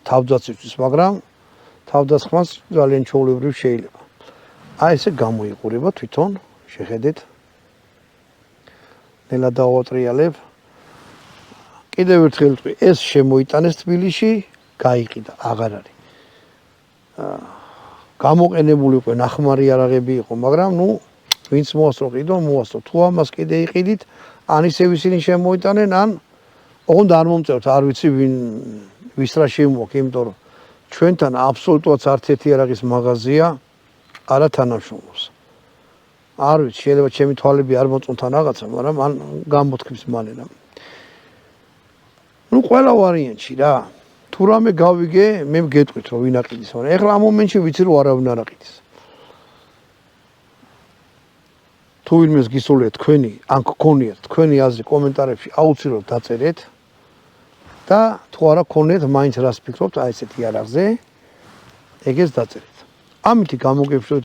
თავდაცვისთვის, მაგრამ თავდასხმას ძალიან ჩვეულებრივ შეიძლება. აი ესე გამოიყურება თვითონ, შეხედეთ. ნელა დავატრიალებ. კიდევ ერთხელ ვთქვი, ეს შემოიტანეს თბილისში, გაიყიდა, აღარ არის. გამოყენებული უკვე ნახმარი არაღები იყო, მაგრამ ვინც მოასწრო ყიდვა, მოასწრო. თუ ამას კიდე იყიდით, ან ისევ ისინი შემოიტანენ, ან ოღონდ არ მომწერთ, არ ვიცი ვის რა შემოაქვს, იმიტომ რომ ჩვენთან აბსოლუტურად არც ერთი არაღის მაღაზია არა თანამშრომლობს. არ ვიცი, შეიძლება ჩემი თვალები არ მოწონთან რაღაცა, მაგრამ ან გამოთქმის მალე რა. ყველა ვარიანტში რა. თუ რამე გავიგე, მე გეტყვით რომ ვინ აყიდის, მაგრამ ეხლა ამ მომენტში ვიცი რომ არავინ არ აყიდის. თუ ვინმეს გისურვებთ თქვენი, ან გქონიათ თქვენი აზრი კომენტარებში აუცილებლად დაწერეთ და თუ არა გქონიათ მაინც რას ფიქრობთ აი ესეთი არაღზე, ეგეც დაწერეთ. ამით გამოგებშვით